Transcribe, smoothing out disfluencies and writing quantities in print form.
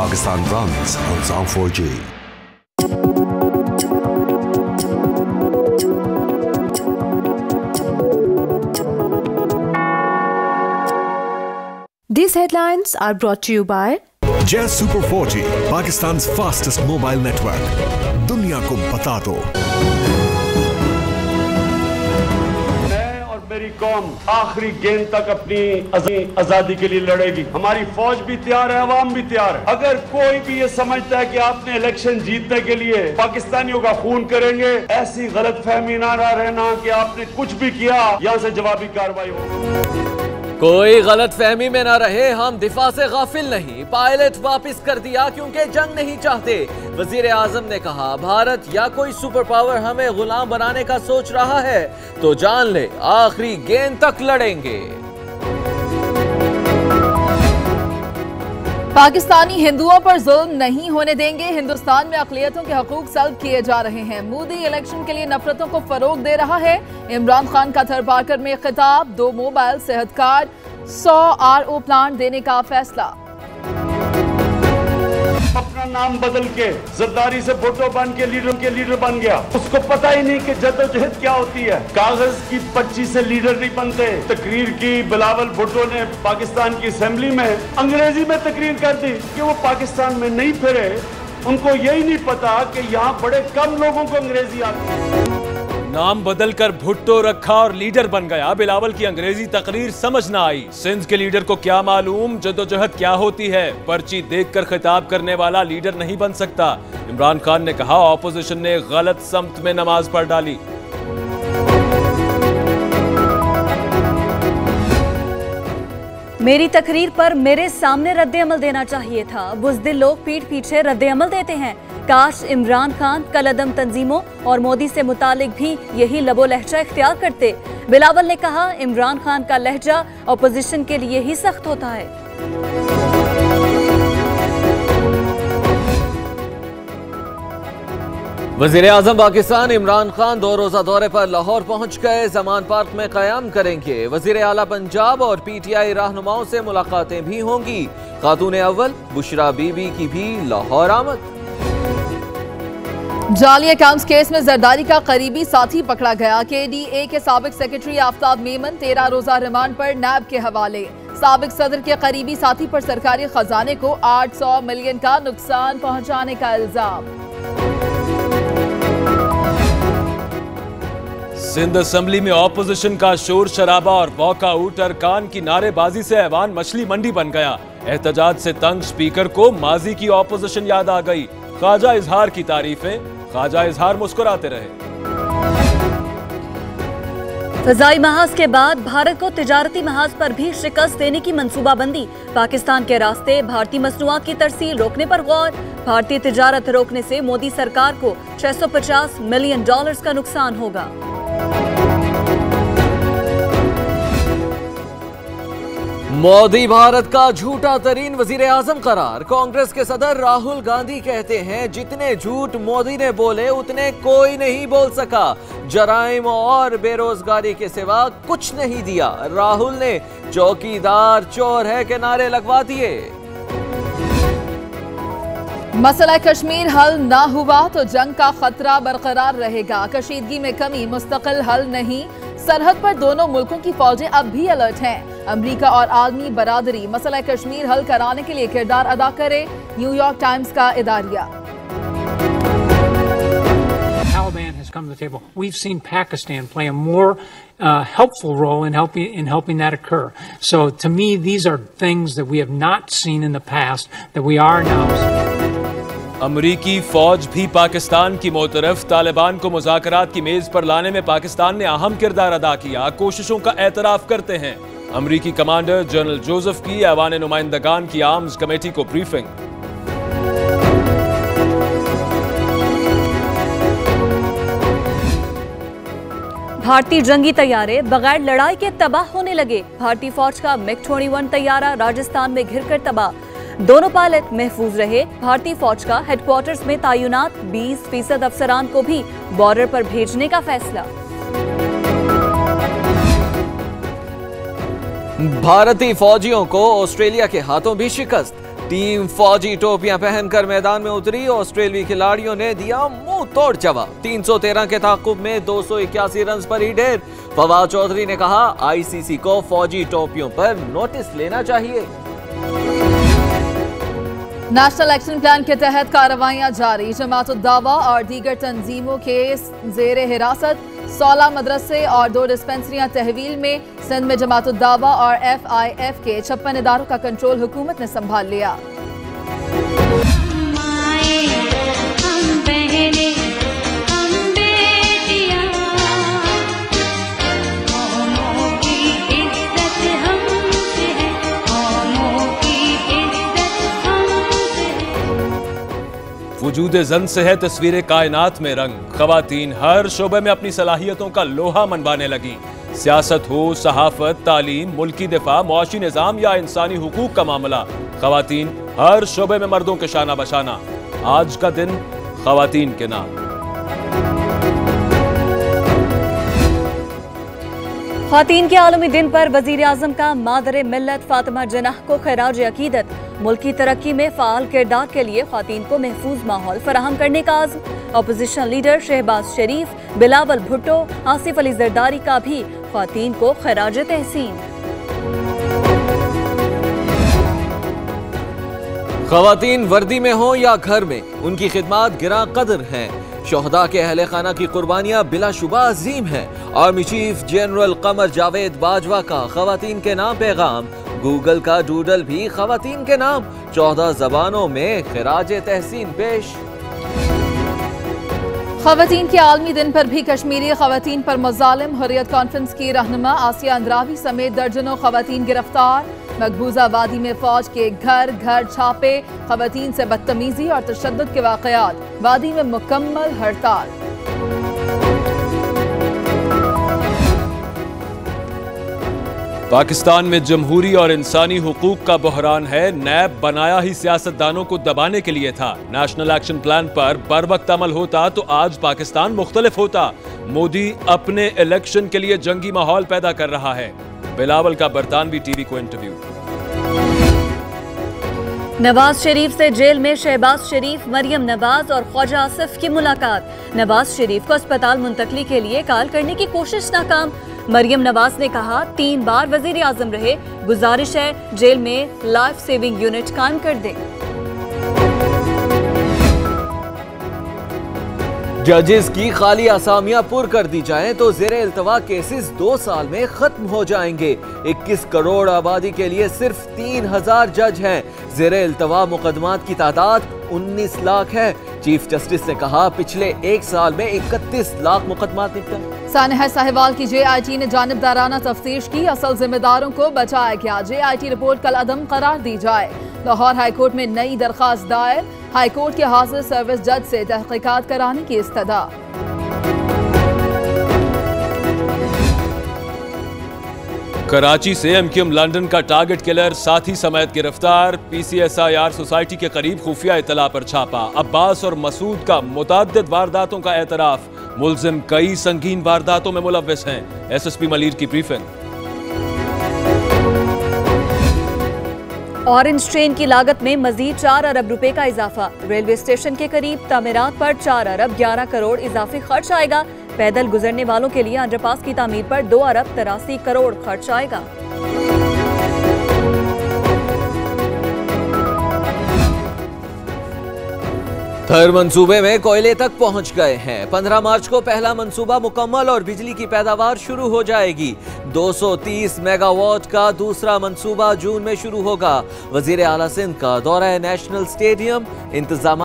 Pakistan runs on Zam 4G. These headlines are brought to you by Jazz Super 4G, Pakistan's fastest mobile network. दुनिया को बता दो। मेरी कौम आखिरी गेंद तक अपनी आजादी के लिए लड़ेगी। हमारी फौज भी तैयार है, अवाम भी तैयार है। अगर कोई भी ये समझता है कि आपने इलेक्शन जीतने के लिए पाकिस्तानियों का खून करेंगे, ऐसी गलतफहमी ना रहना कि आपने कुछ भी किया यहाँ से जवाबी कार्रवाई होगी। कोई गलत फहमी में ना रहे, हम दिफा से गाफिल नहीं। पायलट वापस कर दिया क्योंकि जंग नहीं चाहते। वजीर आजम ने कहा, भारत या कोई सुपर पावर हमें गुलाम बनाने का सोच रहा है तो जान ले, आखिरी गेंद तक लड़ेंगे। पाकिस्तानी हिंदुओं पर जुल्म नहीं होने देंगे। हिंदुस्तान में अक़लियतों के हकूक सल्ब किए जा रहे हैं। मोदी इलेक्शन के लिए नफरतों को फरोग दे रहा है। इमरान खान का थरपाकर में खिताब, 2 मोबाइल सेहत कार्ड, 100 RO प्लांट देने का फैसला। अपना नाम बदल के जरदारी से भुट्टो बन के लीडर बन गया। उसको पता ही नहीं कि जद्दोजहद क्या होती है। कागज की पर्ची से लीडर नहीं बनते। तकरीर की बिलावल भुट्टो ने पाकिस्तान की असेंबली में अंग्रेजी में तकरीर कर दी कि वो पाकिस्तान में नहीं फिरे। उनको यही नहीं पता कि यहाँ बड़े कम लोगों को अंग्रेजी आती है। नाम बदलकर भुट्टो रखा और लीडर बन गया। बिलावल की अंग्रेजी तकरीर समझ ना आई। सिंध के लीडर को क्या मालूम जद्दोजहद क्या होती है। पर्ची देखकर खिताब करने वाला लीडर नहीं बन सकता। इमरान खान ने कहा, ऑपोजिशन ने गलत समत में नमाज पढ़ डाली। मेरी तकरीर पर मेरे सामने रद्द-ए-अमल देना चाहिए था। बुज़दिल लोग पीठ पीछे रद्द-ए-अमल देते हैं। काश इमरान खान कलअदम तंजीमों और मोदी से मुतालिक भी यही लबो लहजा इख्तियार करते। बिलावल ने कहा, इमरान खान का लहजा अपोजिशन के लिए ही सख्त होता है। वजीर आजम पाकिस्तान इमरान खान 2 रोजा दौरे पर लाहौर पहुंच गए। जमान पार्क में कयाम करेंगे। वजीर आला पंजाब और PTI रहनुमाओं से मुलाकातें भी होंगी। खातून अव्वल बुशरा बीबी की भी लाहौर आमद। जाली अकाउंट्स केस में जरदारी का करीबी साथी पकड़ा गया। KDA के साबिक सेक्रेटरी आफ्ताब मेमन 13 रोजा रिमांड पर नैब के हवाले। साबिक सदर के करीबी साथी पर सरकारी खजाने को 800 मिलियन का नुकसान पहुंचाने का इल्जाम। सिंध असेंबली में ऑपोजिशन का शोर शराबा और वॉकआउट। अरकान की नारेबाजी से ऐवान मछली मंडी बन गया। एहतजाज से तंग स्पीकर को माजी की ऑपोजिशन याद आ गई। ख्वाजा इजहार की तारीफें। ख्वाजा इजहार मुस्कुराते रहे। फजाई महाज के बाद भारत को तिजारती महाज पर भी शिकस्त देने की मंसूबाबंदी। पाकिस्तान के रास्ते भारतीय मसनूआत की तरसील रोकने पर गौर। भारतीय तिजारत रोकने से मोदी सरकार को $650 मिलियन का नुकसान होगा। मोदी भारत का झूठा तरीन वजीर आजम करार। कांग्रेस के सदर राहुल गांधी कहते हैं, जितने झूठ मोदी ने बोले उतने कोई नहीं बोल सका। जराइम और बेरोजगारी के सिवा कुछ नहीं दिया। राहुल ने चौकीदार चोर है के नारे लगवा दिए। मसला कश्मीर हल ना हुआ तो जंग का खतरा बरकरार रहेगा। कशीदगी में कमी मुस्तकिल हल नहीं। सरहद पर दोनों मुल्कों की फौजें अब भी अलर्ट हैं। अमेरिका और आलमी बरादरी मसला कश्मीर हल कराने के लिए किरदार अदा करे। न्यूयॉर्क टाइम्स का इदारिया। Taliban has come to the table. We've seen Pakistan play a more helpful role in helping that occur. So to me, these are things that we have not seen in the past that we are now seeing. अमरीकी फौज भी पाकिस्तान की मोतरफ। तालिबान को मुज़ाकरात की मेज पर लाने में पाकिस्तान ने अहम किरदार अदा किया। कोशिशों का एतराफ करते हैं। अमरीकी कमांडर जनरल जोसेफ की ऐवान नुमाइंदगान की आर्म्स कमेटी को ब्रीफिंग। भारतीय जंगी तैयारे बगैर लड़ाई के तबाह होने लगे। भारतीय फौज का MiG-21 तैयारा राजस्थान में घिरकर तबाह। दोनों पायलट महफूज रहे। भारतीय फौज का हेडक्वार्टर्स में तैनात 20% अफसरान को भी बॉर्डर पर भेजने का फैसला। भारतीय फौजियों को ऑस्ट्रेलिया के हाथों भी शिकस्त। टीम फौजी टोपियां पहनकर मैदान में उतरी। ऑस्ट्रेलियाई खिलाड़ियों ने दिया मुंह तोड़ जवाब। 313 के ताकुब में 281 रन पर ही ढेर। फवाद चौधरी ने कहा, आईसीसी को फौजी टोपियों पर नोटिस लेना चाहिए। नेशनल एक्शन प्लान के तहत कार्रवाइयां जारी। जमात-उद-दावा और दीगर तंजीमों के जेर हिरासत 16 मदरसे और 2 डिस्पेंसरियां तहवील में। सिंध में जमात-उद-दावा और FIF के 56 इदारों का कंट्रोल हुकूमत ने संभाल लिया। वजूद जन से है तस्वीर कायनात में रंग। खवातीन हर शोबे में अपनी सलाहियतों का लोहा मनवाने लगी। सियासत हो, सहाफत, तालीम, मुल्की दिफा, मुआशी निजाम या इंसानी हुकूक का मामला, खवातीन हर शोबे में मर्दों के शाना बशाना। आज का दिन खवातीन के नाम। ख्वातीन के आलमी दिन पर वजीर आजम का मादर मिल्लत फातिमा जनाह को खराज अकीदत। मुल्की तरक्की में फाल किरदार के लिए ख्वातीन को महफूज माहौल फराहम करने का आज़म। अपोजिशन लीडर शहबाज शरीफ, बिलावल भुट्टो, आसिफ अली जरदारी का भी ख्वातीन को खराज तहसीन। ख्वातीन वर्दी में हो या घर में, उनकी खिदमत गिरा कदर हैं। शोहदा के अहले खाना की कुर्बानियां बिलाशुबा अजीम हैं। Army chief general Qamar Javed Bajwa का खवातीन के नाम पैगाम। गूगल का डूडल भी खवातीन के नाम। 14 जबानों में खिराज तहसीन पेश। खवातीन के आलमी दिन पर भी कश्मीरी खवातीन पर मजालिम। हुर्रियत कॉन्फ्रेंस की रहनुमा आसिया अंद्रावी समेत दर्जनों खवातीन गिरफ्तार। मकबूजा वादी में फौज के घर घर छापे। खवातीन से बदतमीजी और तशद्दुद के वाकयात। वादी में मुकम्मल हड़ताल। पाकिस्तान में जमहूरी और इंसानी हुकूक का बहरान है। नैब बनाया ही सियासतदानों को दबाने के लिए था। नेशनल एक्शन प्लान पर बर वक्त अमल होता तो आज पाकिस्तान मुख्तलिफ होता। मोदी अपने इलेक्शन के लिए जंगी माहौल पैदा कर रहा है। बिलावल का बरतानवी टीवी को इंटरव्यू। नवाज शरीफ से जेल में शहबाज शरीफ, मरियम नवाज और ख्वाजा आसिफ की मुलाकात। नवाज शरीफ को अस्पताल मुंतकली के लिए कॉल करने की कोशिश नाकाम। मरियम नवाज ने कहा, 3 बार वजीर आजम रहे, गुजारिश है जेल में लाइफ सेविंग यूनिट कायम कर दें। जजेस की खाली आसामियां पुर कर दी जाएं तो ज़ेरे इल्तवा केसेस 2 साल में खत्म हो जाएंगे। 21 करोड़ आबादी के लिए सिर्फ 3000 जज हैं। ज़ेरे इल्तवा मुकदमात की तादाद 19 लाख है। चीफ जस्टिस ने कहा, पिछले 1 साल में 31 लाख मुकदमात निपटे। सानिहा साहिवाल की JIT ने जानिबदाराना तफ्तीश की। असल जिम्मेदारों को बचाया गया। JIT रिपोर्ट कल अदम करार दी जाए। लाहौर हाईकोर्ट में नई दरखास्त दायर। हाईकोर्ट के हाजिर सर्विस जज से तहकीकात कराने की इस्तदा। कराची से MQM लंदन का टारगेट किलर साथी समेत गिरफ्तार। PCSIR सोसाइटी के करीब खुफिया इतला पर छापा। अब्बास और मसूद का मुतअद्दिद वारदातों का एतराफ। मुलजिम कई संगीन वारदातों में मुलव्विस हैं। SSP मलीर की ब्रीफिंग। ऑरेंज ट्रेन की लागत में मजीद 4 अरब रुपए का इजाफा। रेलवे स्टेशन के करीब तामीरात पर 4 अरब 11 करोड़ इजाफी खर्च आएगा। पैदल गुजरने वालों के लिए अंडरपास की तामीर पर 2 अरब 83 करोड़ खर्च आएगा। थर मंसूबे में कोयले तक पहुंच गए हैं। 15 मार्च को पहला मंसूबा मुकम्मल और बिजली की पैदावार शुरू हो जाएगी। 230 मेगावाट का दूसरा मंसूबा जून में शुरू होगा। वजीर आला सिंध का दौरा नेशनल स्टेडियम। इंतजाम